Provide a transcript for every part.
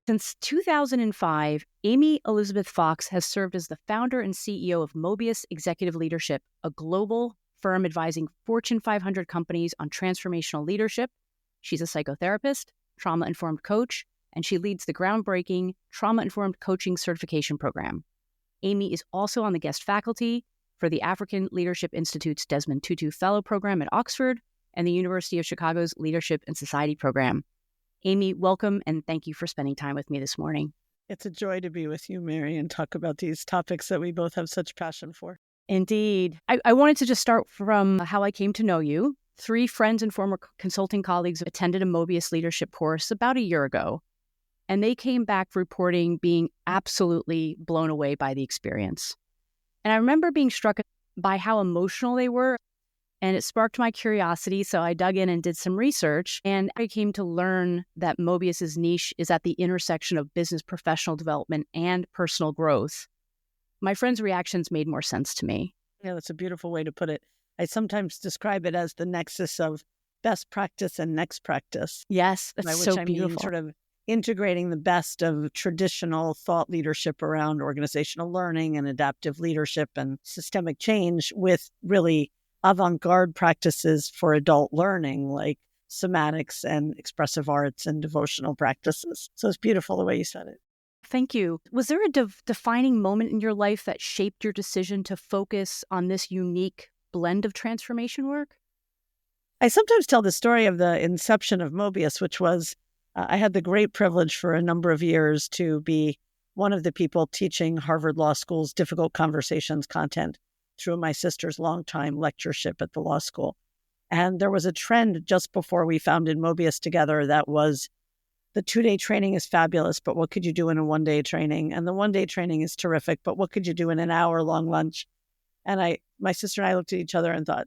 Since 2005, Amy Elizabeth Fox has served as the founder and CEO of Mobius Executive Leadership, a global firm advising Fortune 500 companies on transformational leadership. She's a psychotherapist, trauma-informed coach, and she leads the groundbreaking Trauma-Informed Coaching Certification Program. Amy is also on the guest faculty for the African Leadership Institute's Desmond Tutu Fellow Program at Oxford and the University of Chicago's Leadership and Society Program. Amy, welcome, and thank you for spending time with me this morning. It's a joy to be with you, Mary, and talk about these topics that we both have such passion for. Indeed. I wanted to just start from how I came to know you. 3 friends and former consulting colleagues attended a Mobius leadership course about a year ago, and they came back reporting being absolutely blown away by the experience. And I remember being struck by how emotional they were, and it sparked my curiosity, so I dug in and did some research, and I came to learn that Mobius's niche is at the intersection of business professional development and personal growth. My friends' reactions made more sense to me. Yeah, that's a beautiful way to put it. I sometimes describe it as the nexus of best practice and next practice. Yes, that's so beautiful. I mean sort of integrating the best of traditional thought leadership around organizational learning and adaptive leadership and systemic change with really avant-garde practices for adult learning, like somatics and expressive arts and devotional practices. So it's beautiful the way you said it. Thank you. Was there a defining moment in your life that shaped your decision to focus on this unique blend of transformation work? I sometimes tell the story of the inception of Mobius, which was I had the great privilege for a number of years to be one of the people teaching Harvard Law School's difficult conversations content through my sister's longtime lectureship at the law school. And there was a trend just before we founded Mobius together that was the 2-day training is fabulous, but what could you do in a 1-day training? And the 1-day training is terrific, but what could you do in an hour-long lunch? And my sister and I looked at each other and thought,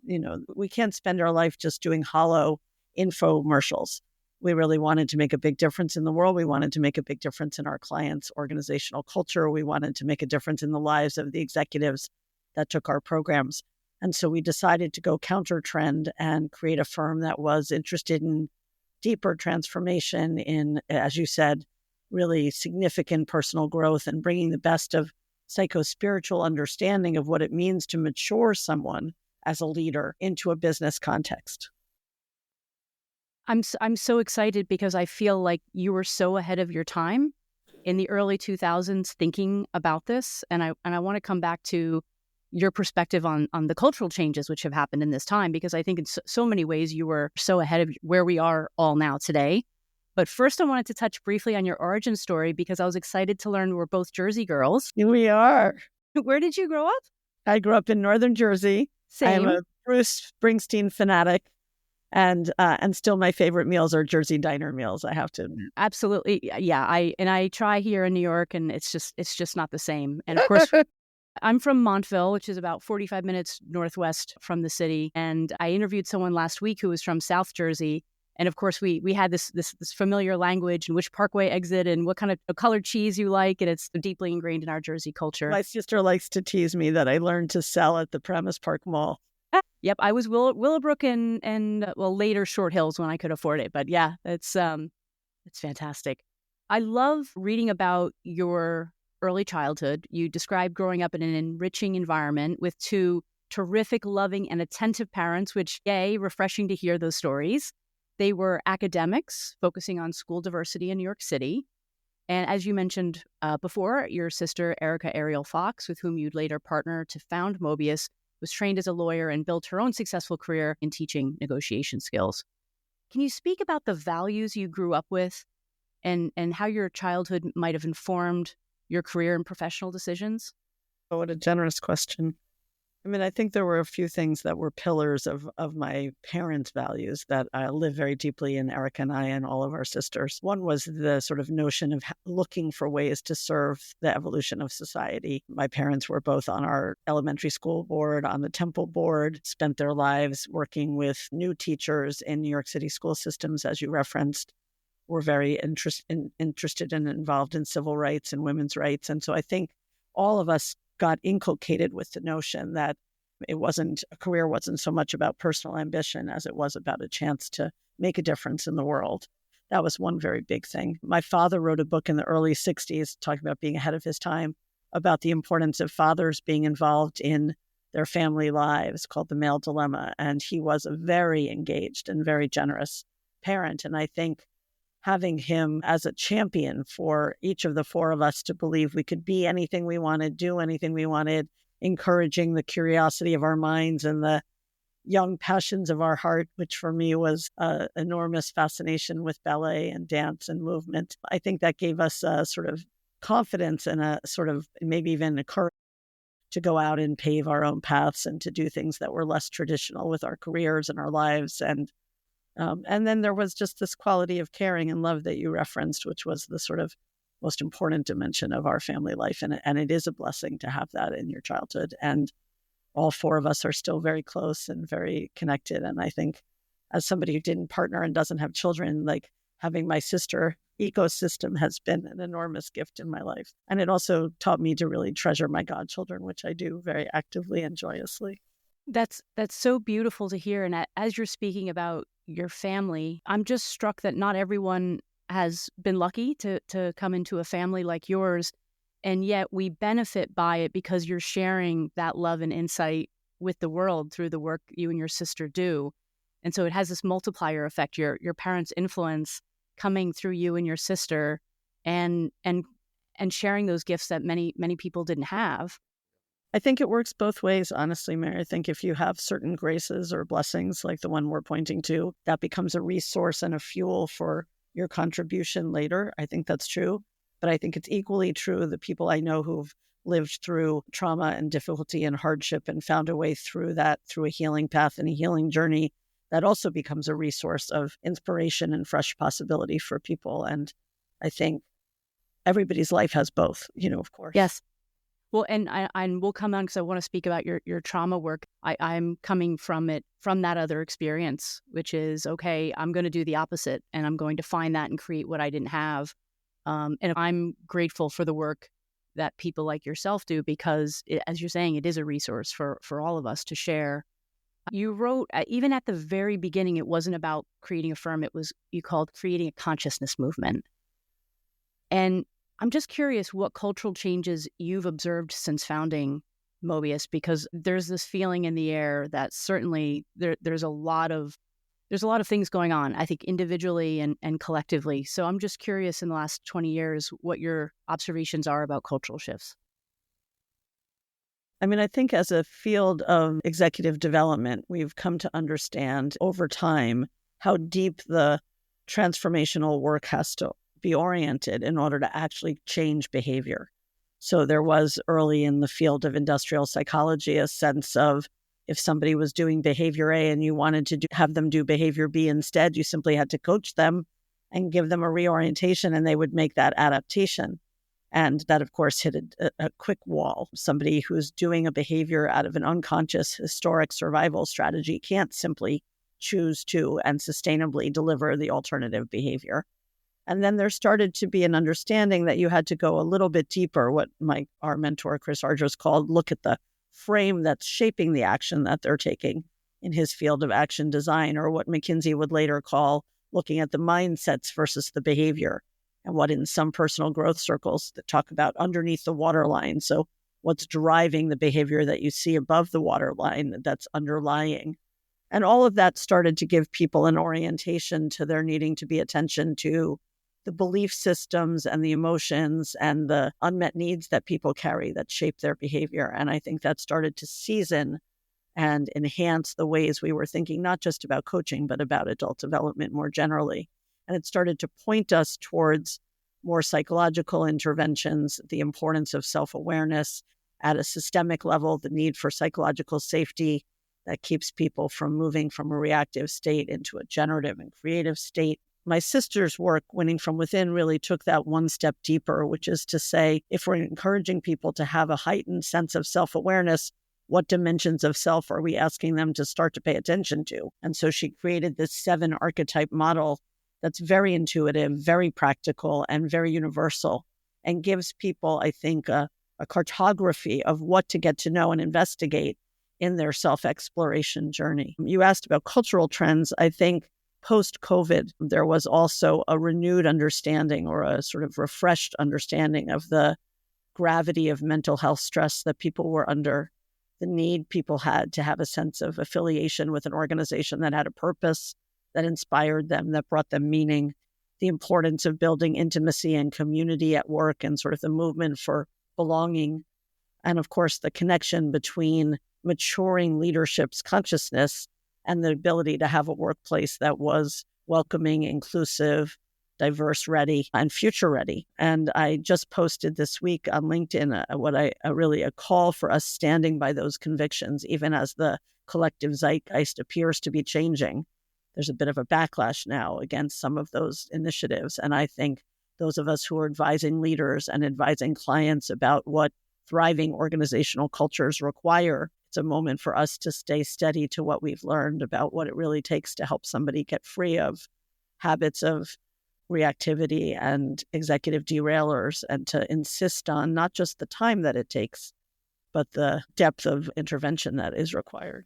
we can't spend our life just doing hollow infomercials. We really wanted to make a big difference in the world. We wanted to make a big difference in our clients' organizational culture. We wanted to make a difference in the lives of the executives that took our programs. And so we decided to go counter trend and create a firm that was interested in deeper transformation in, as you said, really significant personal growth and bringing the best of psycho-spiritual understanding of what it means to mature someone as a leader into a business context. I'm so excited because I feel like you were so ahead of your time in the early 2000s thinking about this. And I want to come back to your perspective on the cultural changes which have happened in this time, because I think in so many ways you were so ahead of where we are all now today. But first, I wanted to touch briefly on your origin story because I was excited to learn we're both Jersey girls. We are. Where did you grow up? I grew up in northern Jersey. Same. I'm a Bruce Springsteen fanatic. And still my favorite meals are Jersey diner meals, I have to admit. Absolutely. Yeah. I try here in New York and it's just not the same. And of course, I'm from Montville, which is about 45 minutes northwest from the city. And I interviewed someone last week who was from South Jersey. And of course, we had this familiar language and which Parkway exit and what kind of colored cheese you like. And it's deeply ingrained in our Jersey culture. My sister likes to tease me that I learned to sell at the Premise Park Mall. Yep, I was Willowbrook and later Short Hills when I could afford it. But yeah, it's fantastic. I love reading about your early childhood. You described growing up in an enriching environment with 2 terrific, loving, and attentive parents, which, yay, refreshing to hear those stories. They were academics focusing on school diversity in New York City. And as you mentioned before, your sister, Erica Ariel Fox, with whom you'd later partner to found Mobius, was trained as a lawyer and built her own successful career in teaching negotiation skills. Can you speak about the values you grew up with and how your childhood might have informed your career and professional decisions? Oh, what a generous question. I mean, I think there were a few things that were pillars of my parents' values that live very deeply in Erica and I and all of our sisters. One was the sort of notion of looking for ways to serve the evolution of society. My parents were both on our elementary school board, on the Temple board, spent their lives working with new teachers in New York City school systems, as you referenced, were very interested and involved in civil rights and women's rights. And so I think all of us got inculcated with the notion that a career wasn't so much about personal ambition as it was about a chance to make a difference in the world. that was one very big thing. My father wrote a book in the early 60s talking about being ahead of his time, about the importance of fathers being involved in their family lives, called The Male Dilemma. And he was a very engaged and very generous parent. And I think having him as a champion for each of the four of us to believe we could be anything we wanted, do anything we wanted, encouraging the curiosity of our minds and the young passions of our heart, which for me was enormous fascination with ballet and dance and movement. I think that gave us a sort of confidence and a sort of maybe even a courage to go out and pave our own paths and to do things that were less traditional with our careers and our lives. And then there was just this quality of caring and love that you referenced, which was the sort of most important dimension of our family life. And it is a blessing to have that in your childhood. And all four of us are still very close and very connected. And I think as somebody who didn't partner and doesn't have children, like having my sister ecosystem has been an enormous gift in my life. And it also taught me to really treasure my godchildren, which I do very actively and joyously. That's so beautiful to hear. And as you're speaking about your family, I'm just struck that not everyone has been lucky to come into a family like yours. And yet we benefit by it because you're sharing that love and insight with the world through the work you and your sister do. And so it has this multiplier effect, your parents' influence coming through you and your sister and sharing those gifts that many people didn't have. I think it works both ways, honestly, Mary. I think if you have certain graces or blessings like the one we're pointing to, that becomes a resource and a fuel for your contribution later. I think that's true. But I think it's equally true that people I know who've lived through trauma and difficulty and hardship and found a way through that, through a healing path and a healing journey, that also becomes a resource of inspiration and fresh possibility for people. And I think everybody's life has both, of course. Yes. Well, and we'll come on because I want to speak about your trauma work. I'm coming from that other experience, which is, okay, I'm going to do the opposite and I'm going to find that and create what I didn't have. And I'm grateful for the work that people like yourself do because, as you're saying, it is a resource for all of us to share. You wrote, even at the very beginning, it wasn't about creating a firm. You called creating a consciousness movement. And I'm just curious what cultural changes you've observed since founding Mobius, because there's this feeling in the air that certainly there's a lot of things going on, I think, individually and collectively. So I'm just curious in the last 20 years what your observations are about cultural shifts. I mean, I think as a field of executive development, we've come to understand over time how deep the transformational work has to be oriented in order to actually change behavior. So there was early in the field of industrial psychology a sense of if somebody was doing behavior A and you wanted to have them do behavior B instead, you simply had to coach them and give them a reorientation and they would make that adaptation. And that, of course, hit a quick wall. Somebody who's doing a behavior out of an unconscious historic survival strategy can't simply choose to and sustainably deliver the alternative behavior. And then there started to be an understanding that you had to go a little bit deeper, what our mentor, Chris Argyros, called look at the frame that's shaping the action that they're taking in his field of action design, or what McKinsey would later call looking at the mindsets versus the behavior, and what in some personal growth circles that talk about underneath the waterline. So what's driving the behavior that you see above the waterline that's underlying. And all of that started to give people an orientation to their needing to be attention to the belief systems and the emotions and the unmet needs that people carry that shape their behavior. And I think that started to season and enhance the ways we were thinking, not just about coaching, but about adult development more generally. And it started to point us towards more psychological interventions, the importance of self-awareness at a systemic level, the need for psychological safety that keeps people from moving from a reactive state into a generative and creative state. My sister's work, Winning from Within, really took that one step deeper, which is to say, if we're encouraging people to have a heightened sense of self-awareness, what dimensions of self are we asking them to start to pay attention to? And so she created this 7 archetype model that's very intuitive, very practical, and very universal, and gives people, I think, a cartography of what to get to know and investigate in their self-exploration journey. You asked about cultural trends. I think post-COVID, there was also a renewed understanding or a sort of refreshed understanding of the gravity of mental health stress that people were under, the need people had to have a sense of affiliation with an organization that had a purpose, that inspired them, that brought them meaning, the importance of building intimacy and community at work and sort of the movement for belonging. And of course, the connection between maturing leadership's consciousness and the ability to have a workplace that was welcoming, inclusive, diverse ready, and future ready. And I just posted this week on LinkedIn a call for us standing by those convictions, even as the collective zeitgeist appears to be changing. There's a bit of a backlash now against some of those initiatives. And I think those of us who are advising leaders and advising clients about what thriving organizational cultures require, it's a moment for us to stay steady to what we've learned about what it really takes to help somebody get free of habits of reactivity and executive derailers, and to insist on not just the time that it takes, but the depth of intervention that is required.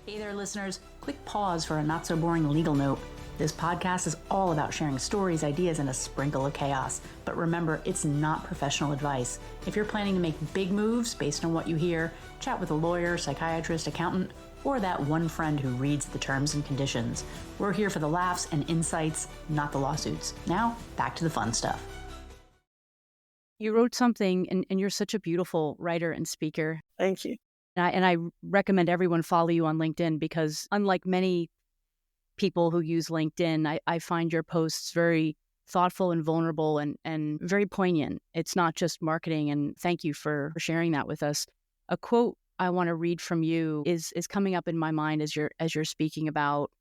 Hey there, listeners. Quick pause for a not-so-boring legal note. This podcast is all about sharing stories, ideas, and a sprinkle of chaos. But remember, it's not professional advice. If you're planning to make big moves based on what you hear, chat with a lawyer, psychiatrist, accountant, or that one friend who reads the terms and conditions. We're here for the laughs and insights, not the lawsuits. Now, back to the fun stuff. You wrote something, and you're such a beautiful writer and speaker. Thank you. And I recommend everyone follow you on LinkedIn, because unlike many people who use LinkedIn, I find your posts very thoughtful and vulnerable and very poignant. It's not just marketing, and thank you for sharing that with us. A quote I want to read from you is coming up in my mind as you're speaking about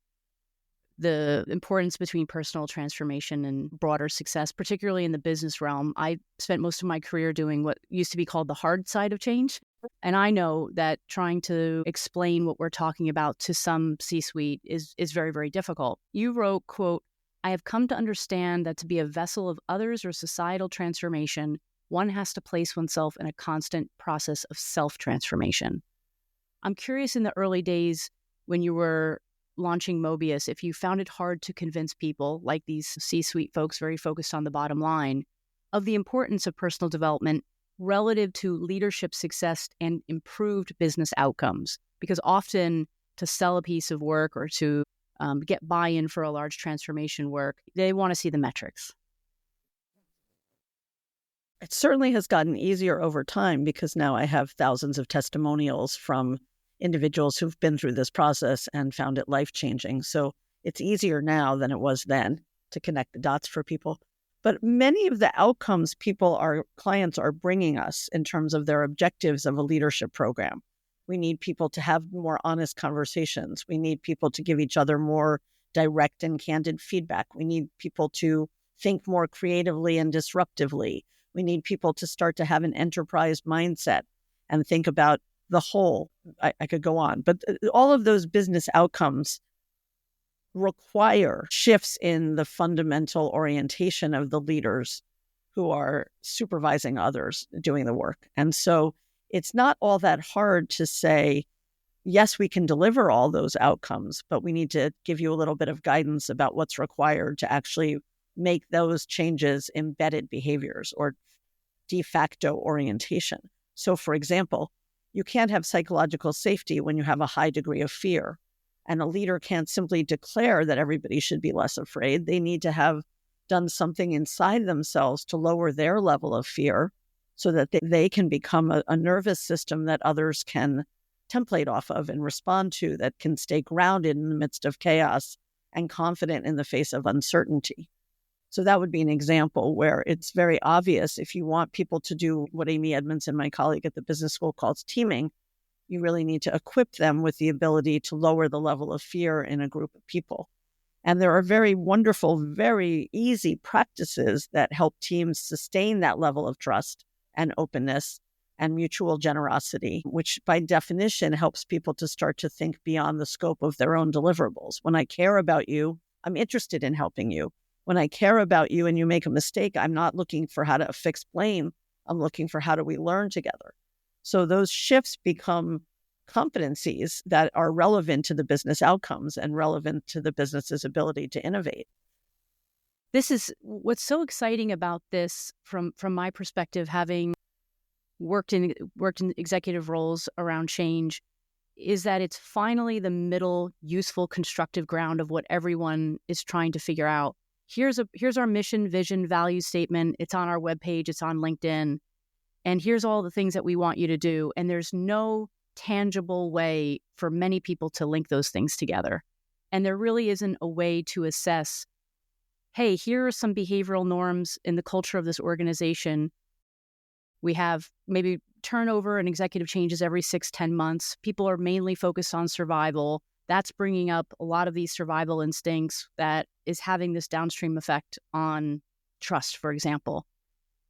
the importance between personal transformation and broader success, particularly in the business realm. I spent most of my career doing what used to be called the hard side of change. And I know that trying to explain what we're talking about to some C-suite is very, very difficult. You wrote, quote, "I have come to understand that to be a vessel of others or societal transformation, one has to place oneself in a constant process of self-transformation." I'm curious, in the early days when you were launching Mobius, if you found it hard to convince people, like these C-suite folks very focused on the bottom line, of the importance of personal development relative to leadership success and improved business outcomes. Because often to sell a piece of work or to get buy-in for a large transformation work, they want to see the metrics. It certainly has gotten easier over time, because now I have thousands of testimonials from individuals who've been through this process and found it life-changing. So it's easier now than it was then to connect the dots for people. But many of the outcomes clients are bringing us in terms of their objectives of a leadership program. We need people to have more honest conversations. We need people to give each other more direct and candid feedback. We need people to think more creatively and disruptively. We need people to start to have an enterprise mindset and think about the whole. I could go on, but all of those business outcomes require shifts in the fundamental orientation of the leaders who are supervising others doing the work. And so it's not all that hard to say, yes, we can deliver all those outcomes, but we need to give you a little bit of guidance about what's required to actually make those changes embedded behaviors or de facto orientation. So, for example, you can't have psychological safety when you have a high degree of fear. And a leader can't simply declare that everybody should be less afraid. They need to have done something inside themselves to lower their level of fear so that they can become a nervous system that others can template off of and respond to, that can stay grounded in the midst of chaos and confident in the face of uncertainty. So that would be an example where it's very obvious, if you want people to do what Amy Edmondson, my colleague at the business school, calls teaming, you really need to equip them with the ability to lower the level of fear in a group of people. And there are very wonderful, very easy practices that help teams sustain that level of trust and openness and mutual generosity, which by definition helps people to start to think beyond the scope of their own deliverables. When I care about you, I'm interested in helping you. When I care about you and you make a mistake, I'm not looking for how to fix blame. I'm looking for how do we learn together. So those shifts become competencies that are relevant to the business outcomes and relevant to the business's ability to innovate. This is what's so exciting about this from my perspective, having worked in executive roles around change, is that it's finally the middle, useful, constructive ground of what everyone is trying to figure out. Here's our mission, vision, value statement. It's on our webpage. It's on LinkedIn. And here's all the things that we want you to do. And there's no tangible way for many people to link those things together. And there really isn't a way to assess, hey, here are some behavioral norms in the culture of this organization. We have maybe turnover and executive changes every 6-10 months. People are mainly focused on survival. That's bringing up a lot of these survival instincts that is having this downstream effect on trust, for example.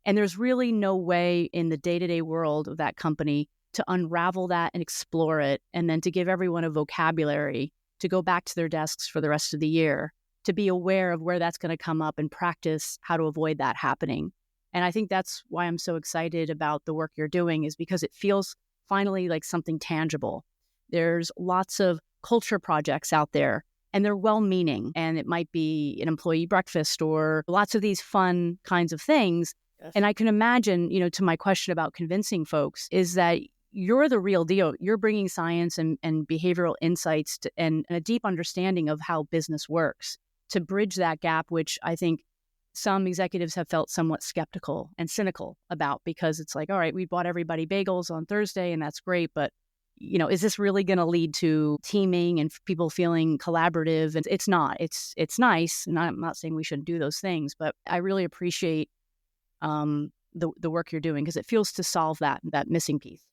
And there's really no way in the day-to-day world of that company to unravel that and explore it, and then to give everyone a vocabulary to go back to their desks for the rest of the year, to be aware of where that's going to come up and practice how to avoid that happening. And I think that's why I'm so excited about the work you're doing, is because it feels finally like something tangible. There's lots of culture projects out there, and they're well-meaning, and it might be an employee breakfast or lots of these fun kinds of things. Yes. And I can imagine, to my question about convincing folks, is that you're the real deal. You're bringing science and behavioral insights and a deep understanding of how business works to bridge that gap, which I think some executives have felt somewhat skeptical and cynical about, because it's like, all right, we bought everybody bagels on Thursday and that's great, but is this really going to lead to teaming and people feeling collaborative? And it's not. It's nice, and I'm not saying we shouldn't do those things, but I really appreciate the work you're doing, because it feels to solve that missing piece.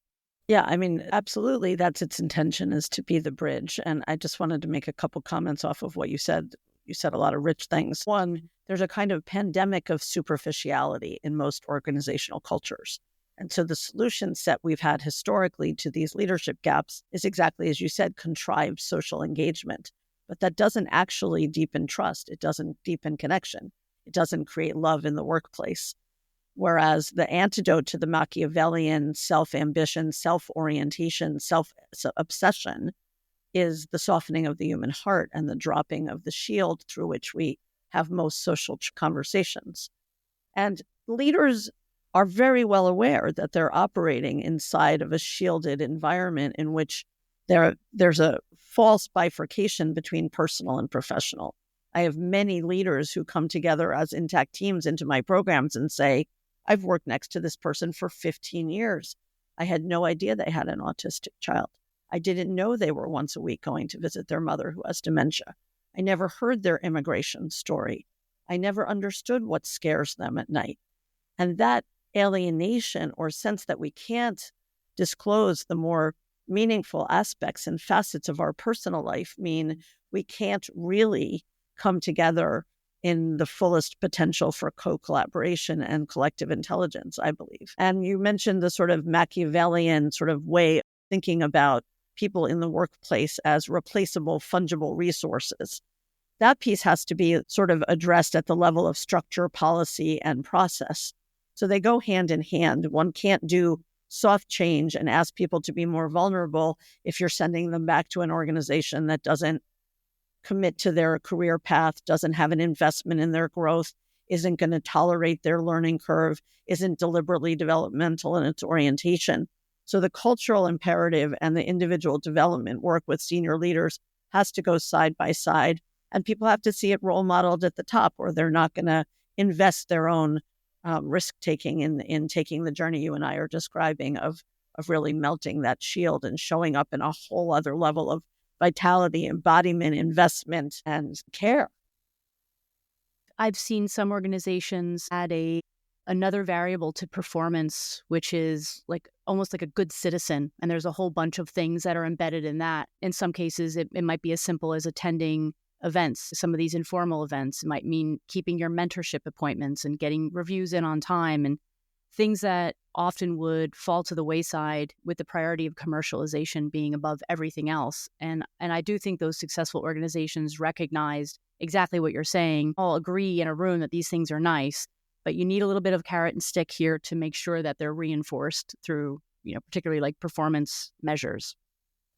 Yeah, I mean, absolutely. That's its intention, is to be the bridge. And I just wanted to make a couple comments off of what you said. You said a lot of rich things. One, there's a kind of pandemic of superficiality in most organizational cultures. And so the solution set we've had historically to these leadership gaps is exactly, as you said, contrived social engagement. But that doesn't actually deepen trust. It doesn't deepen connection. It doesn't create love in the workplace. Whereas the antidote to the Machiavellian self-ambition, self-orientation, self-obsession is the softening of the human heart and the dropping of the shield through which we have most social conversations. And leaders are very well aware that they're operating inside of a shielded environment in which there's a false bifurcation between personal and professional. I have many leaders who come together as intact teams into my programs and say, I've worked next to this person for 15 years. I had no idea they had an autistic child. I didn't know they were once a week going to visit their mother who has dementia. I never heard their immigration story. I never understood what scares them at night. And that alienation or sense that we can't disclose the more meaningful aspects and facets of our personal life mean we can't really come together in the fullest potential for co-collaboration and collective intelligence, I believe. And you mentioned the sort of Machiavellian sort of way of thinking about people in the workplace as replaceable, fungible resources. That piece has to be sort of addressed at the level of structure, policy, and process. So they go hand in hand. One can't do soft change and ask people to be more vulnerable if you're sending them back to an organization that doesn't commit to their career path, doesn't have an investment in their growth, isn't going to tolerate their learning curve, isn't deliberately developmental in its orientation. So the cultural imperative and the individual development work with senior leaders has to go side by side. And people have to see it role modeled at the top, or they're not going to invest their own risk-taking in taking the journey you and I are describing of really melting that shield and showing up in a whole other level of vitality, embodiment, investment, and care. I've seen some organizations add another variable to performance, which is like almost like a good citizen. And there's a whole bunch of things that are embedded in that. In some cases, it might be as simple as attending events. Some of these informal events, it might mean keeping your mentorship appointments and getting reviews in on time, and things that often would fall to the wayside with the priority of commercialization being above everything else. And I do think those successful organizations recognized exactly what you're saying. All agree in a room that these things are nice, but you need a little bit of carrot and stick here to make sure that they're reinforced through, particularly like performance measures.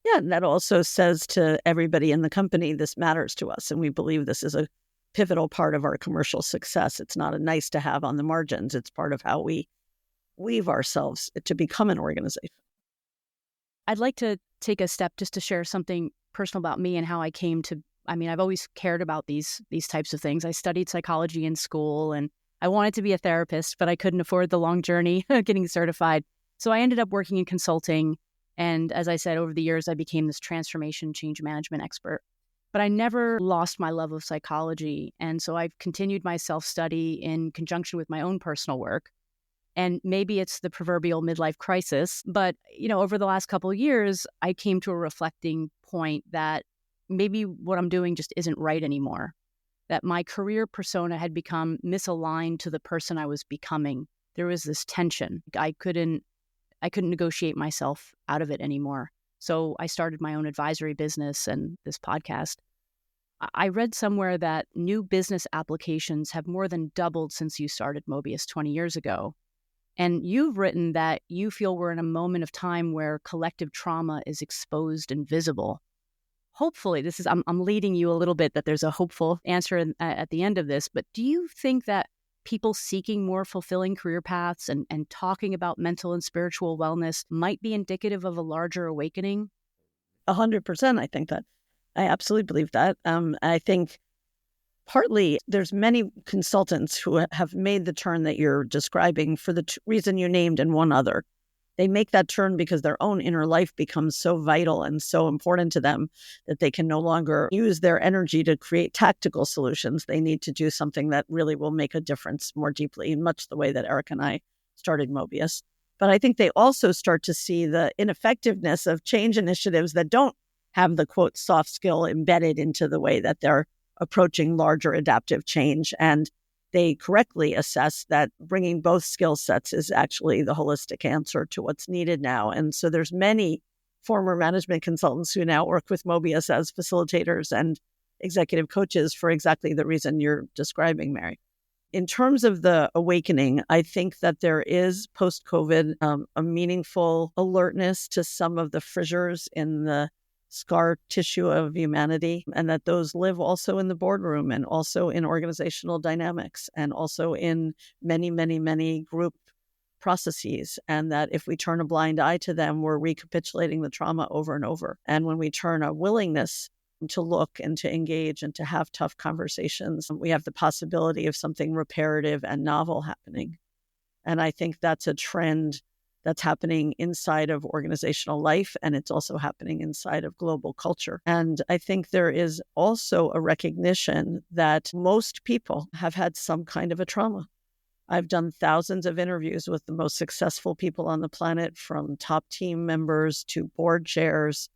Yeah, and that also says to everybody in the company, this matters to us, and we believe this is a pivotal part of our commercial success. It's not a nice to have on the margins. It's part of how we weave ourselves to become an organization. I'd like to take a step just to share something personal about me and how I came to, I've always cared about these types of things. I studied psychology in school and I wanted to be a therapist, but I couldn't afford the long journey getting certified. So I ended up working in consulting. And as I said, over the years, I became this transformation change management expert. But I never lost my love of psychology. And so I've continued my self-study in conjunction with my own personal work. And maybe it's the proverbial midlife crisis. But, over the last couple of years, I came to a reflecting point that maybe what I'm doing just isn't right anymore. That my career persona had become misaligned to the person I was becoming. There was this tension. I couldn't negotiate myself out of it anymore. So I started my own advisory business and this podcast. I read somewhere that new business applications have more than doubled since you started Mobius 20 years ago. And you've written that you feel we're in a moment of time where collective trauma is exposed and visible. Hopefully, I'm leading you a little bit that there's a hopeful answer at the end of this, but do you think that people seeking more fulfilling career paths and talking about mental and spiritual wellness might be indicative of a larger awakening? 100%, I think that. I absolutely believe that. I think partly there's many consultants who have made the turn that you're describing for the reason you named and one other. They make that turn because their own inner life becomes so vital and so important to them that they can no longer use their energy to create tactical solutions. They need to do something that really will make a difference more deeply, in much the way that Eric and I started Mobius. But I think they also start to see the ineffectiveness of change initiatives that don't have the, quote, soft skill embedded into the way that they're approaching larger adaptive change. And they correctly assess that bringing both skill sets is actually the holistic answer to what's needed now. And so there's many former management consultants who now work with Mobius as facilitators and executive coaches for exactly the reason you're describing, Mary. In terms of the awakening, I think that there is, post-COVID, a meaningful alertness to some of the fissures in the scar tissue of humanity, and that those live also in the boardroom and also in organizational dynamics and also in many, many, many group processes. And that if we turn a blind eye to them, we're recapitulating the trauma over and over. And when we turn a willingness to look and to engage and to have tough conversations, we have the possibility of something reparative and novel happening. And I think that's a trend that's happening inside of organizational life, and it's also happening inside of global culture. And I think there is also a recognition that most people have had some kind of a trauma. I've done thousands of interviews with the most successful people on the planet, from top team members to board chairs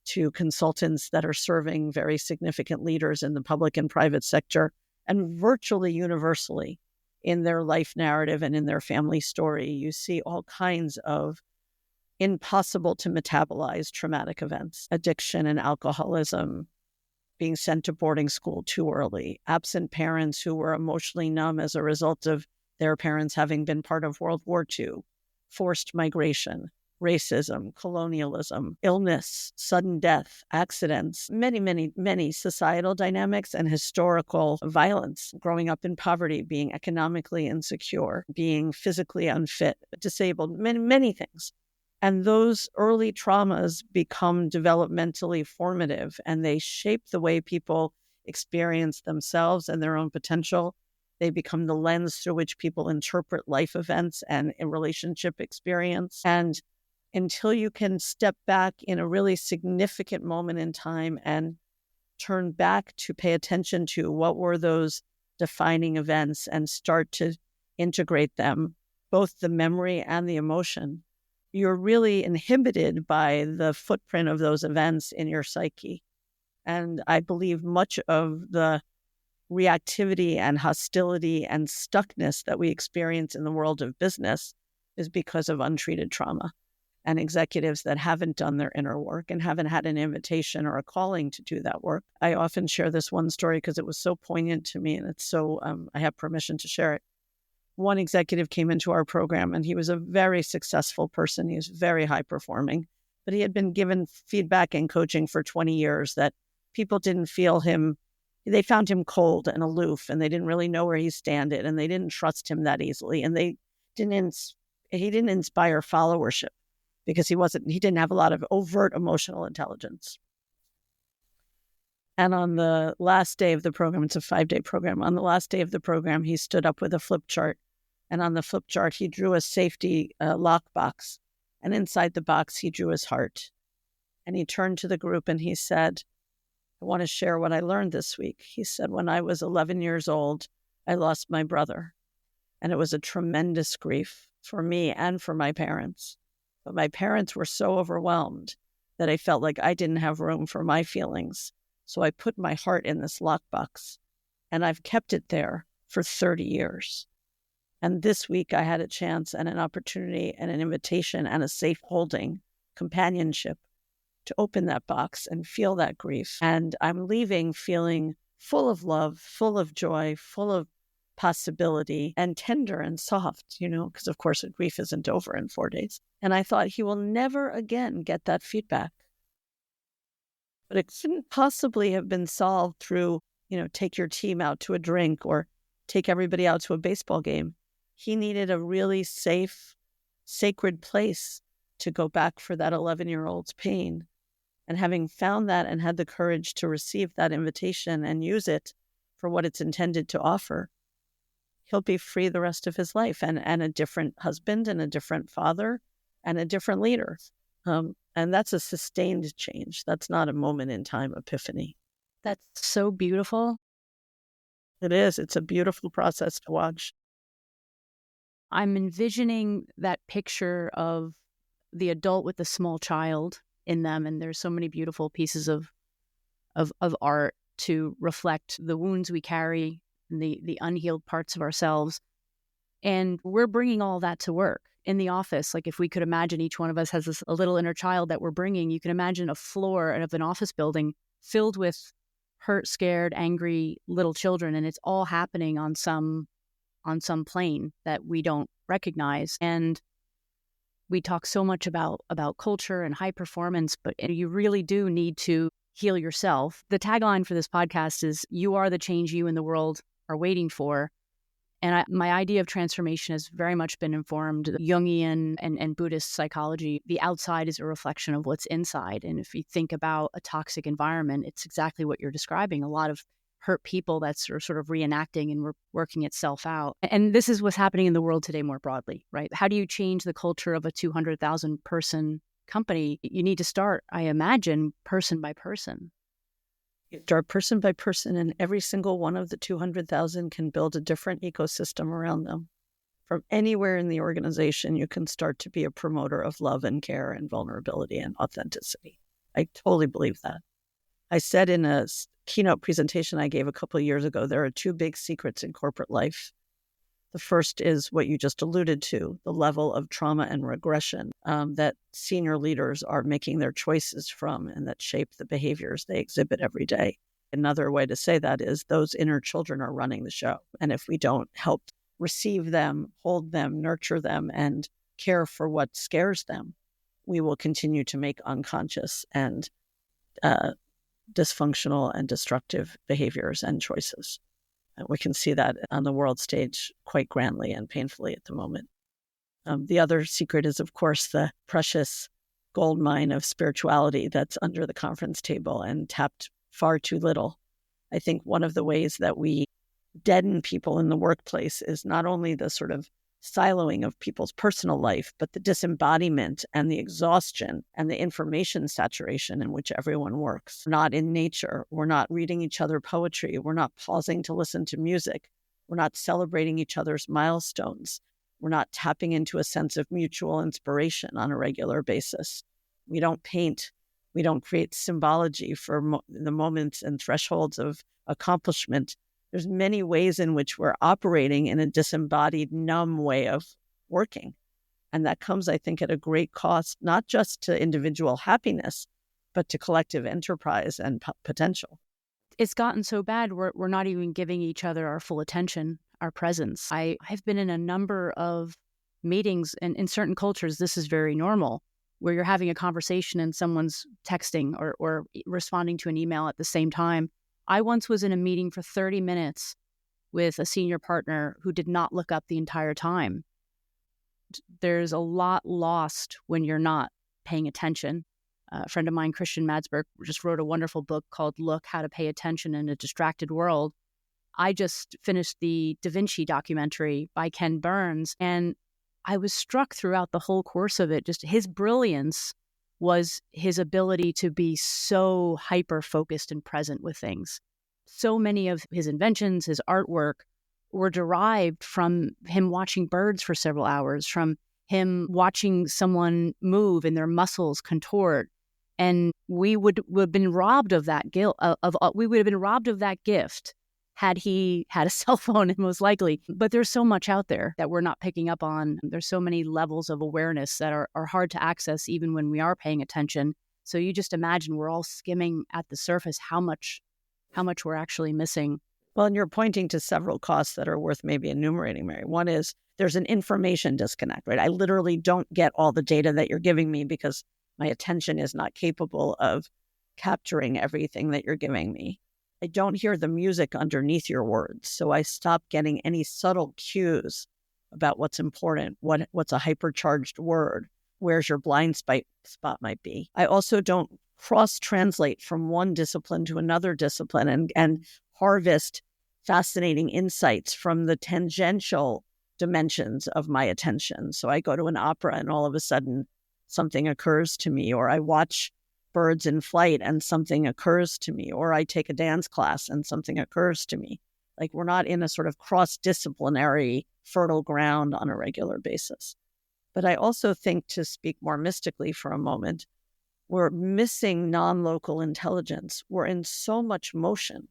to consultants that are serving very significant leaders in the public and private sector, and virtually universally in their life narrative and in their family story, you see all kinds of impossible to metabolize traumatic events: addiction and alcoholism, being sent to boarding school too early, absent parents who were emotionally numb as a result of their parents having been part of World War II, forced migration, racism, colonialism, illness, sudden death, accidents, many, many, many societal dynamics and historical violence, growing up in poverty, being economically insecure, being physically unfit, disabled, many, many things. And those early traumas become developmentally formative, and they shape the way people experience themselves and their own potential. They become the lens through which people interpret life events and a relationship experience. And until you can step back in a really significant moment in time and turn back to pay attention to what were those defining events and start to integrate them, both the memory and the emotion, you're really inhibited by the footprint of those events in your psyche. And I believe much of the reactivity and hostility and stuckness that we experience in the world of business is because of untreated trauma. And executives that haven't done their inner work and haven't had an invitation or a calling to do that work. I often share this one story because it was so poignant to me, and it's so, I have permission to share it. One executive came into our program, and he was a very successful person. He was very high performing. but he had been given feedback and coaching for 20 years that people didn't feel him. They found him cold and aloof, and they didn't really know where he standed, and they didn't trust him that easily. And he didn't inspire followership because he didn't have a lot of overt emotional intelligence. And on the last day of the program, it's a 5-day program. On the last day of the program, he stood up with a flip chart. And on the flip chart, he drew a safety lock box. And inside the box, he drew his heart. And he turned to the group and he said, I want to share what I learned this week. He said, when I was 11 years old, I lost my brother. And it was a tremendous grief for me and for my parents. But my parents were so overwhelmed that I felt like I didn't have room for my feelings. So I put my heart in this lockbox, and I've kept it there for 30 years. And this week I had a chance and an opportunity and an invitation and a safe holding, companionship, to open that box and feel that grief. And I'm leaving feeling full of love, full of joy, full of possibility, and tender and soft, because of course grief isn't over in 4 days. And I thought he will never again get that feedback. But it couldn't possibly have been solved through, take your team out to a drink or take everybody out to a baseball game. He needed a really safe, sacred place to go back for that 11-year-old's pain. And having found that and had the courage to receive that invitation and use it for what it's intended to offer, he'll be free the rest of his life and a different husband and a different father and a different leader. And that's a sustained change. That's not a moment in time epiphany. That's so beautiful. It is. It's a beautiful process to watch. I'm envisioning that picture of the adult with the small child in them. And there's so many beautiful pieces of art to reflect the wounds we carry, and the unhealed parts of ourselves. And we're bringing all that to work in the office. Like if we could imagine each one of us has a little inner child that we're bringing, you can imagine a floor of an office building filled with hurt, scared, angry little children. And it's all happening on some plane that we don't recognize. And we talk so much about culture and high performance, but you really do need to heal yourself. The tagline for this podcast is, you are the change you and the world are waiting for. And my idea of transformation has very much been informed Jungian and Buddhist psychology. The outside is a reflection of what's inside. And if you think about a toxic environment, it's exactly what you're describing. A lot of hurt people that's sort of reenacting and working itself out. And this is what's happening in the world today more broadly, right? How do you change the culture of a 200,000 person company? You need to start, I imagine, person by person. You start person by person, and every single one of the 200,000 can build a different ecosystem around them. From anywhere in the organization, you can start to be a promoter of love and care and vulnerability and authenticity. I totally believe that. I said in a keynote presentation I gave a couple of years ago, there are two big secrets in corporate life. The first is what you just alluded to, the level of trauma and regression that senior leaders are making their choices from and that shape the behaviors they exhibit every day. Another way to say that is those inner children are running the show. And if we don't help receive them, hold them, nurture them, and care for what scares them, we will continue to make unconscious and dysfunctional and destructive behaviors and choices. And we can see that on the world stage quite grandly and painfully at the moment. The other secret is, of course, the precious gold mine of spirituality that's under the conference table and tapped far too little. I think one of the ways that we deaden people in the workplace is not only the sort of siloing of people's personal life, but the disembodiment and the exhaustion and the information saturation in which everyone works. We're not in nature. We're not reading each other poetry. We're not pausing to listen to music. We're not celebrating each other's milestones. We're not tapping into a sense of mutual inspiration on a regular basis. We don't paint. We don't create symbology for the moments and thresholds of accomplishment. There's many ways in which we're operating in a disembodied, numb way of working. And that comes, I think, at a great cost, not just to individual happiness, but to collective enterprise and potential. It's gotten so bad, we're not even giving each other our full attention, our presence. I've been in a number of meetings, and in certain cultures, this is very normal, where you're having a conversation and someone's texting or responding to an email at the same time. I once was in a meeting for 30 minutes with a senior partner who did not look up the entire time. There's a lot lost when you're not paying attention. A friend of mine, Christian Madsberg, just wrote a wonderful book called Look, How to Pay Attention in a Distracted World. I just finished the Da Vinci documentary by Ken Burns, and I was struck throughout the whole course of it. Just his brilliance was his ability to be so hyper-focused and present with things. So many of his inventions, his artwork, were derived from him watching birds for several hours, from him watching someone move and their muscles contort. And we would have been robbed of that we would have been robbed of that gift had he had a cell phone, most likely. But there's so much out there that we're not picking up on. There's so many levels of awareness that are hard to access even when we are paying attention. So you just imagine we're all skimming at the surface how much we're actually missing. Well, and you're pointing to several costs that are worth maybe enumerating, Mary. One is there's an information disconnect, right? I literally don't get all the data that you're giving me because my attention is not capable of capturing everything that you're giving me. I don't hear the music underneath your words, so I stop getting any subtle cues about what's important, what's a hypercharged word, where's your blind spot might be. I also don't cross-translate from one discipline to another discipline and harvest fascinating insights from the tangential dimensions of my attention. So I go to an opera and all of a sudden something occurs to me, or I watch birds in flight and something occurs to me, or I take a dance class and something occurs to me. Like we're not in a sort of cross-disciplinary fertile ground on a regular basis. But I also think, to speak more mystically for a moment, we're missing non-local intelligence. We're in so much motion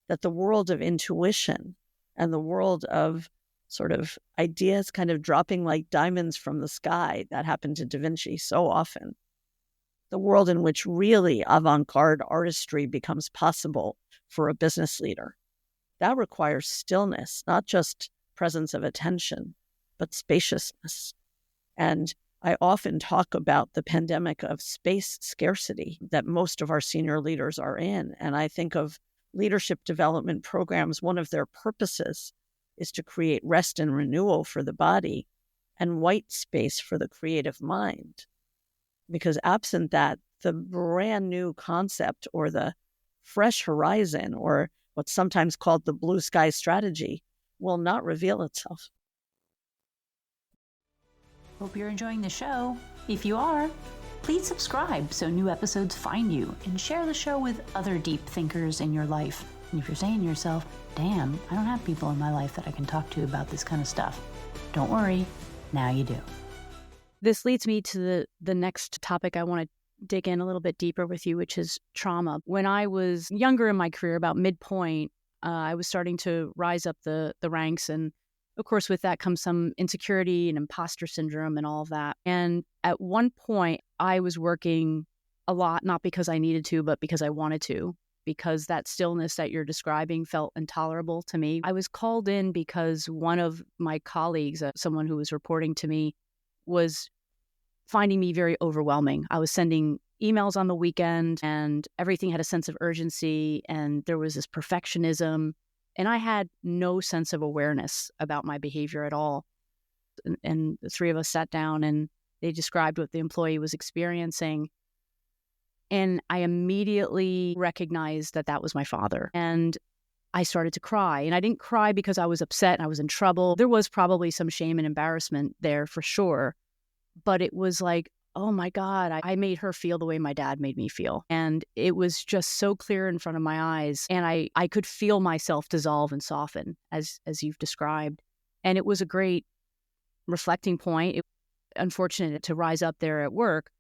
that the world of intuition and the world of sort of ideas kind of dropping like diamonds from the sky, that happened to Da Vinci so often, the world in which really avant-garde artistry becomes possible for a business leader, that requires stillness, not just presence of attention, but spaciousness. And I often talk about the pandemic of space scarcity that most of our senior leaders are in. And I think of leadership development programs, one of their purposes is to create rest and renewal for the body and white space for the creative mind. Because absent that, the brand new concept or the fresh horizon, or what's sometimes called the blue sky strategy, will not reveal itself. Hope you're enjoying the show. If you are, please subscribe so new episodes find you, and share the show with other deep thinkers in your life. And if you're saying to yourself, damn, I don't have people in my life that I can talk to about this kind of stuff, don't worry, now you do. This leads me to the next topic I want to dig in a little bit deeper with you, which is trauma. When I was younger in my career, about midpoint, I was starting to rise up the ranks. And of course, with that comes some insecurity and imposter syndrome and all of that. And at one point, I was working a lot, not because I needed to, but because I wanted to, because that stillness that you're describing felt intolerable to me. I was called in because one of my colleagues, someone who was reporting to me, was finding me very overwhelming. I was sending emails on the weekend and everything had a sense of urgency and there was this perfectionism, and I had no sense of awareness about my behavior at all. And the three of us sat down and they described what the employee was experiencing. And I immediately recognized that that was my father. And I started to cry. And I didn't cry because I was upset and I was in trouble. There was probably some shame and embarrassment there for sure. But it was like, oh my God, I made her feel the way my dad made me feel. And it was just so clear in front of my eyes. And I could feel myself dissolve and soften as you've described. And it was a great reflecting point. It was unfortunate to rise up there at work.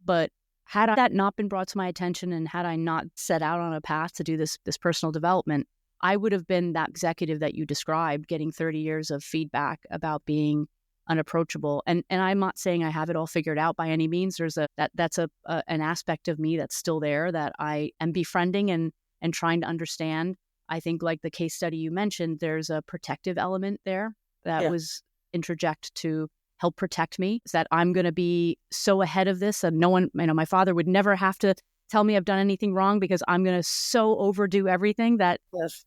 But had that not been brought to my attention and had I not set out on a path to do this personal development, I would have been that executive that you described, getting 30 years of feedback about being unapproachable. And I'm not saying I have it all figured out by any means. There's that's an aspect of me that's still there that I am befriending and trying to understand. I think, like the case study you mentioned, there's a protective element there that was interject to help protect me, is that I'm going to be so ahead of this and no one, my father would never have to tell me I've done anything wrong because I'm going to so overdo everything that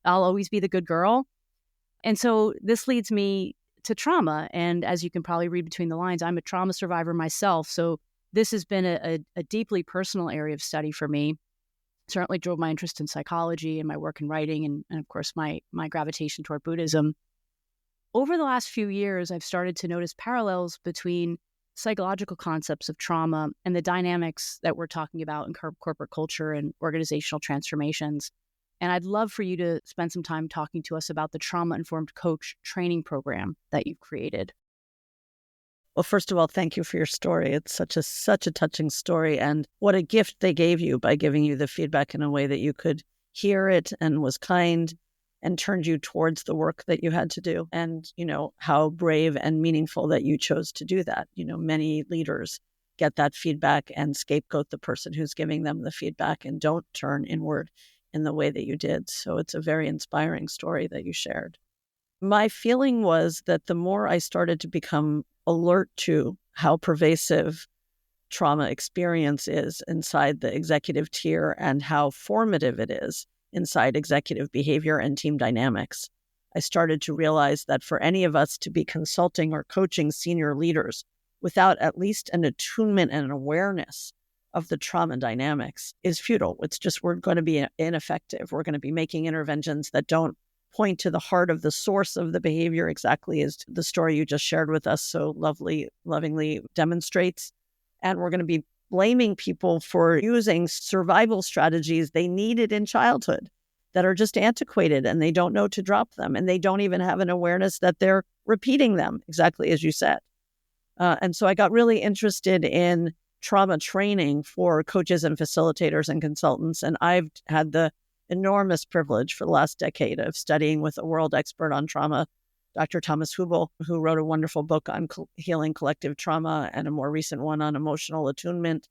I'll always be the good girl. And so this leads me to trauma. And as you can probably read between the lines, I'm a trauma survivor myself. So this has been a deeply personal area of study for me. Certainly drove my interest in psychology and my work in writing and of course, my gravitation toward Buddhism. Over the last few years, I've started to notice parallels between psychological concepts of trauma and the dynamics that we're talking about in corporate culture and organizational transformations. And I'd love for you to spend some time talking to us about the trauma-informed coach training program that you've created. Well, first of all, thank you for your story. It's such a touching story. And what a gift they gave you by giving you the feedback in a way that you could hear it and was kind and turned you towards the work that you had to do. And, how brave and meaningful that you chose to do that. Many leaders get that feedback and scapegoat the person who's giving them the feedback and don't turn inward in the way that you did. So it's a very inspiring story that you shared. My feeling was that the more I started to become alert to how pervasive trauma experience is inside the executive tier and how formative it is inside executive behavior and team dynamics, I started to realize that for any of us to be consulting or coaching senior leaders without at least an attunement and an awareness of the trauma dynamics is futile. It's just, we're going to be ineffective. We're going to be making interventions that don't point to the heart of the source of the behavior, exactly as the story you just shared with us so lovingly demonstrates. And we're going to be blaming people for using survival strategies they needed in childhood that are just antiquated and they don't know to drop them. And they don't even have an awareness that they're repeating them, exactly as you said. And so I got really interested in trauma training for coaches and facilitators and consultants. And I've had the enormous privilege for the last decade of studying with a world expert on trauma, Dr. Thomas Hübl, who wrote a wonderful book on healing collective trauma and a more recent one on emotional attunement.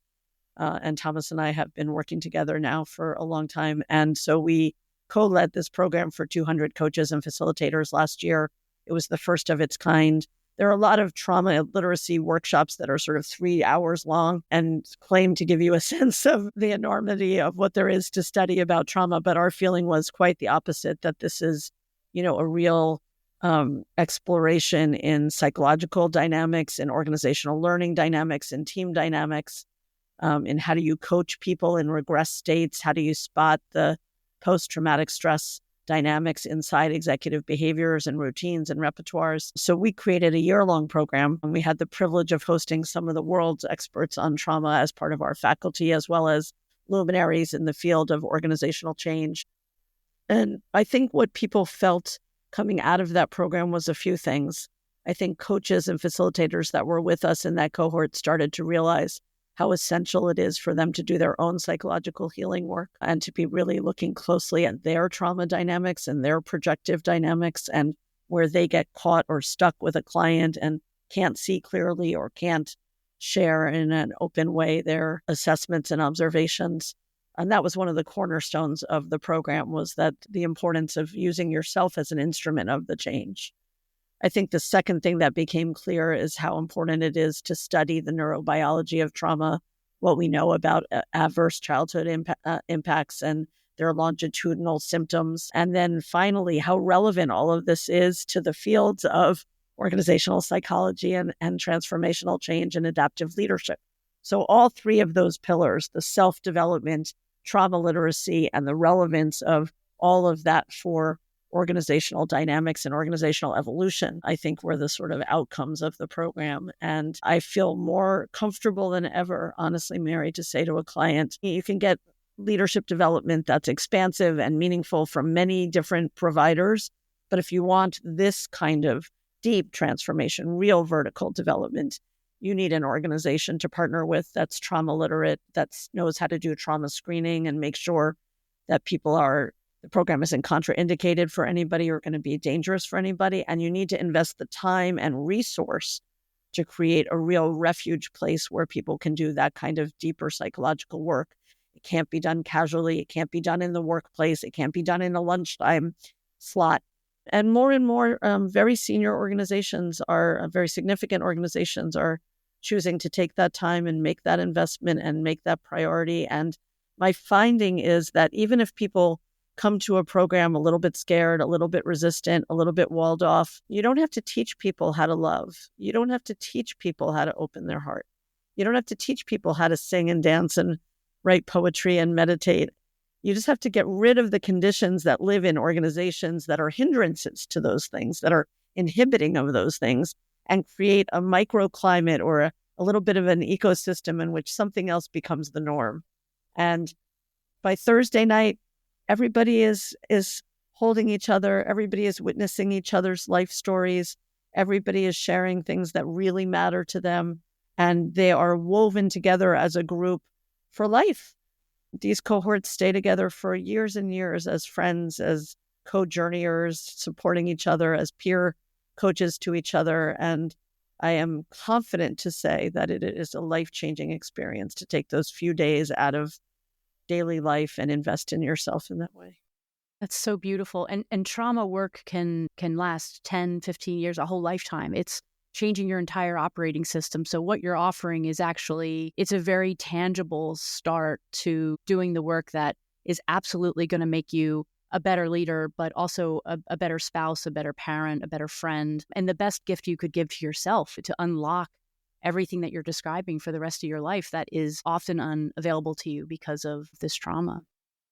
And Thomas and I have been working together now for a long time. And so we co-led this program for 200 coaches and facilitators last year. It was the first of its kind. There are a lot of trauma literacy workshops that are sort of 3 hours long and claim to give you a sense of the enormity of what there is to study about trauma. But our feeling was quite the opposite, that this is, a real exploration in psychological dynamics, in organizational learning dynamics, in team dynamics, in how do you coach people in regress states? How do you spot the post-traumatic stress dynamics inside executive behaviors and routines and repertoires? So we created a year-long program, and we had the privilege of hosting some of the world's experts on trauma as part of our faculty, as well as luminaries in the field of organizational change. And I think what people felt coming out of that program was a few things. I think coaches and facilitators that were with us in that cohort started to realize how essential it is for them to do their own psychological healing work and to be really looking closely at their trauma dynamics and their projective dynamics and where they get caught or stuck with a client and can't see clearly or can't share in an open way their assessments and observations. And that was one of the cornerstones of the program, was that the importance of using yourself as an instrument of the change. I think the second thing that became clear is how important it is to study the neurobiology of trauma, what we know about adverse childhood impacts and their longitudinal symptoms. And then finally, how relevant all of this is to the fields of organizational psychology and transformational change and adaptive leadership. So all three of those pillars, the self-development, trauma literacy, and the relevance of all of that for organizational dynamics and organizational evolution, I think were the sort of outcomes of the program. And I feel more comfortable than ever, honestly, Mary, to say to a client, you can get leadership development that's expansive and meaningful from many different providers. But if you want this kind of deep transformation, real vertical development, you need an organization to partner with that's trauma literate, that knows how to do trauma screening and make sure that the program isn't contraindicated for anybody or going to be dangerous for anybody. And you need to invest the time and resource to create a real refuge place where people can do that kind of deeper psychological work. It can't be done casually. It can't be done in the workplace. It can't be done in a lunchtime slot. And more very senior organizations very significant organizations are choosing to take that time and make that investment and make that priority. And my finding is that even if people come to a program a little bit scared, a little bit resistant, a little bit walled off, you don't have to teach people how to love. You don't have to teach people how to open their heart. You don't have to teach people how to sing and dance and write poetry and meditate. You just have to get rid of the conditions that live in organizations that are hindrances to those things, that are inhibiting of those things, and create a microclimate or a little bit of an ecosystem in which something else becomes the norm. And by Thursday night, everybody is holding each other. Everybody is witnessing each other's life stories. Everybody is sharing things that really matter to them. And they are woven together as a group for life. These cohorts stay together for years and years as friends, as co-journeyers, supporting each other, as peer coaches to each other. And I am confident to say that it is a life-changing experience to take those few days out of daily life and invest in yourself in that way. That's so beautiful. And trauma work can last 10, 15 years, a whole lifetime. It's changing your entire operating system. So what you're offering is actually, it's a very tangible start to doing the work that is absolutely going to make you a better leader, but also a better spouse, a better parent, a better friend, and the best gift you could give to yourself to unlock everything that you're describing for the rest of your life that is often unavailable to you because of this trauma.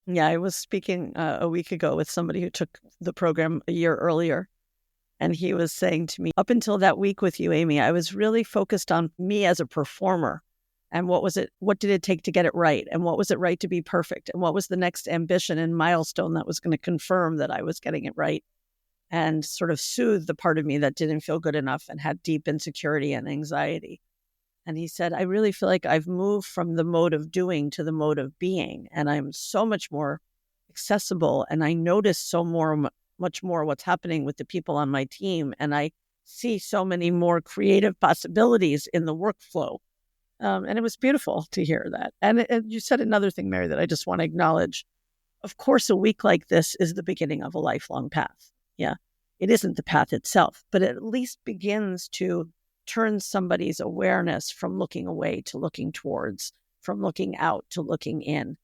Yeah, I was speaking a week ago with somebody who took the program a year earlier. And he was saying to me, up until that week with you, Amy, I was really focused on me as a performer. And what did it take to get it right? And what was it right to be perfect? And what was the next ambition and milestone that was going to confirm that I was getting it right? And sort of soothe the part of me that didn't feel good enough and had deep insecurity and anxiety. And he said, I really feel like I've moved from the mode of doing to the mode of being. And I'm so much more accessible. And I notice much more what's happening with the people on my team. And I see so many more creative possibilities in the workflow. And it was beautiful to hear that. And you said another thing, Mary, that I just want to acknowledge. Of course, a week like this is the beginning of a lifelong path. Yeah, it isn't the path itself, but it at least begins to turn somebody's awareness from looking away to looking towards, from looking out to looking in.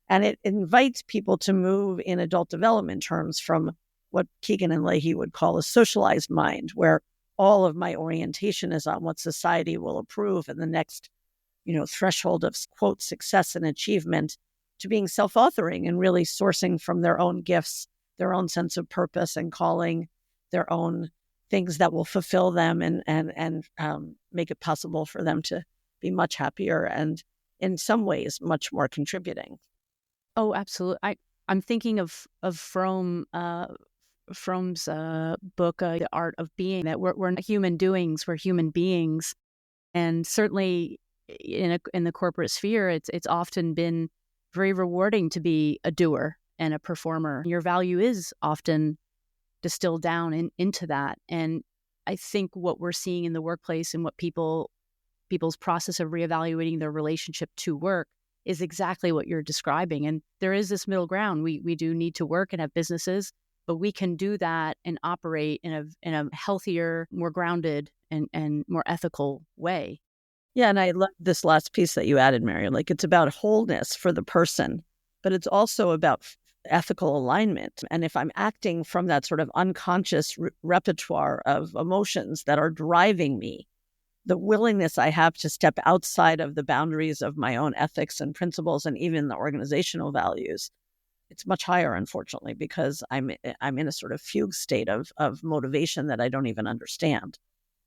And it invites people to move in adult development terms from what Keegan and Leahy would call a socialized mind, where all of my orientation is on what society will approve and the next, threshold of, quote, success and achievement, to being self-authoring and really sourcing from their own gifts, their own sense of purpose and calling, their own things that will fulfill them and make it possible for them to be much happier and in some ways much more contributing. Oh, absolutely. I'm thinking of Fromm's book, The Art of Being, that we're human doings, we're human beings. And certainly in the corporate sphere, it's often been very rewarding to be a doer and a performer. Your value is often distilled down into that. And I think what we're seeing in the workplace and what people's process of reevaluating their relationship to work is exactly what you're describing. And there is this middle ground. We do need to work and have businesses, but we can do that and operate in a healthier, more grounded and more ethical way. Yeah, and I love this last piece that you added, Mary. Like, it's about wholeness for the person, but it's also about ethical alignment. And if I'm acting from that sort of unconscious repertoire of emotions that are driving me, the willingness I have to step outside of the boundaries of my own ethics and principles and even the organizational values, it's much higher, unfortunately, because I'm in a sort of fugue state of motivation that I don't even understand.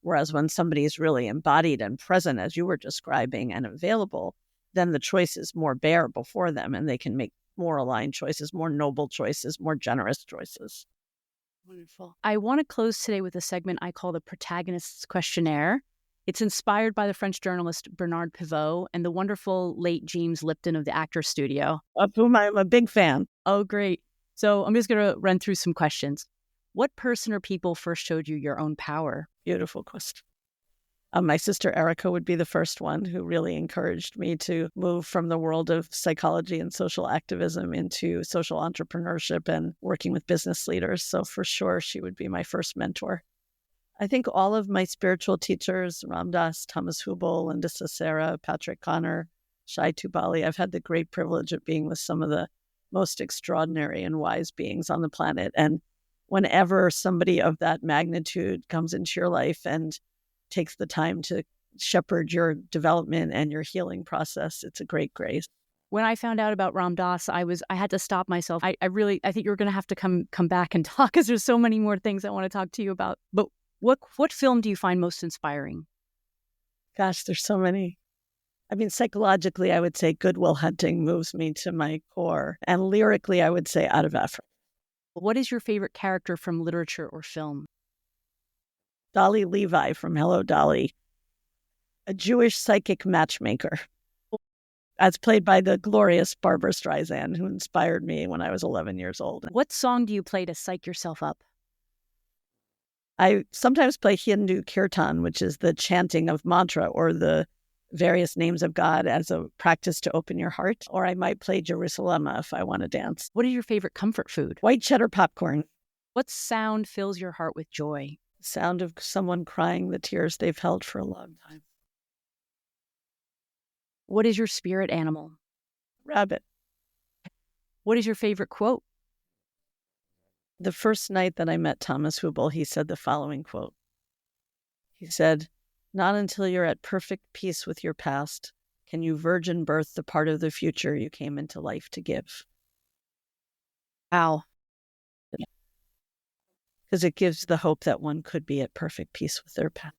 Whereas when somebody is really embodied and present, as you were describing, and available, then the choice is more bare before them and they can make more aligned choices, more noble choices, more generous choices. Wonderful. I want to close today with a segment I call the Protagonist's Questionnaire. It's inspired by the French journalist Bernard Pivot and the wonderful late James Lipton of the Actors Studio, of whom I'm a big fan. Oh, great. So I'm just going to run through some questions. What person or people first showed you your own power? Beautiful question. My sister Erica would be the first one who really encouraged me to move from the world of psychology and social activism into social entrepreneurship and working with business leaders. So for sure, she would be my first mentor. I think all of my spiritual teachers, Ram Dass, Thomas Hübl, Linda Cicera, Patrick Connor, Shai Tubali, I've had the great privilege of being with some of the most extraordinary and wise beings on the planet. And whenever somebody of that magnitude comes into your life and takes the time to shepherd your development and your healing process, it's a great grace. When I found out about Ram Dass, I had to stop myself. I think you're going to have to come back and talk, because there's so many more things I want to talk to you about. But what film do you find most inspiring? Gosh, there's so many. I mean, psychologically, I would say Good Will Hunting moves me to my core. And lyrically, I would say Out of Africa. What is your favorite character from literature or film? Dolly Levi from Hello, Dolly, a Jewish psychic matchmaker, as played by the glorious Barbara Streisand, who inspired me when I was 11 years old. What song do you play to psych yourself up? I sometimes play Hindu kirtan, which is the chanting of mantra or the various names of God as a practice to open your heart. Or I might play Jerusalem if I want to dance. What is your favorite comfort food? White cheddar popcorn. What sound fills your heart with joy? The sound of someone crying the tears they've held for a long time. What is your spirit animal? Rabbit. What is your favorite quote? The first night that I met Thomas Hübl, he said the following quote. He said, "Not until you're at perfect peace with your past can you virgin birth the part of the future you came into life to give." Wow. Because it gives the hope that one could be at perfect peace with their past.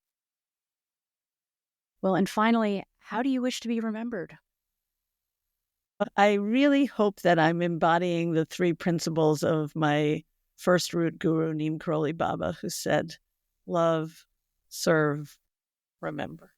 Well, and finally, how do you wish to be remembered? I really hope that I'm embodying the three principles of my first root guru, Neem Karoli Baba, who said, love, serve, remember.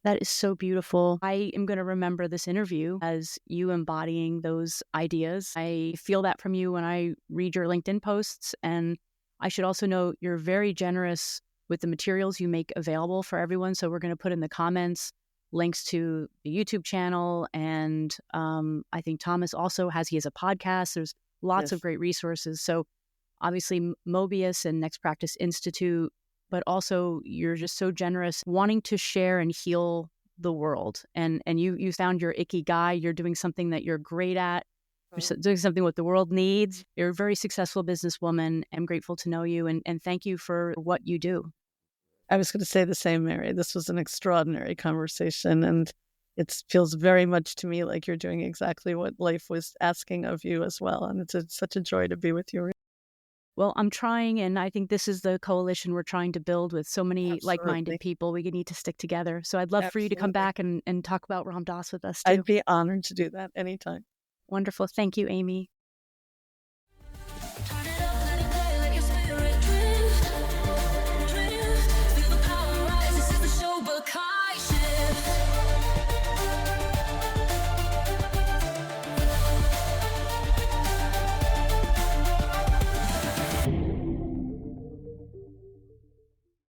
That is so beautiful. I am going to remember this interview as you embodying those ideas. I feel that from you when I read your LinkedIn posts. And I should also note you're very generous with the materials you make available for everyone. So we're going to put in the comments links to the YouTube channel. And I think Thomas also he has a podcast. There's lots of great resources. So obviously Mobius and Next Practice Institute, but also you're just so generous wanting to share and heal the world. And you found your ikigai. You're doing something that you're great at. You're doing something what the world needs. You're a very successful businesswoman. I'm grateful to know you and thank you for what you do. I was going to say the same, Mary. This was an extraordinary conversation, and it feels very much to me like you're doing exactly what life was asking of you as well. And it's such a joy to be with you. Well, I'm trying, and I think this is the coalition we're trying to build with so many like-minded people. We need to stick together. So I'd love for you to come back and talk about Ram Dass with us too. I'd be honored to do that anytime. Wonderful. Thank you, Amy.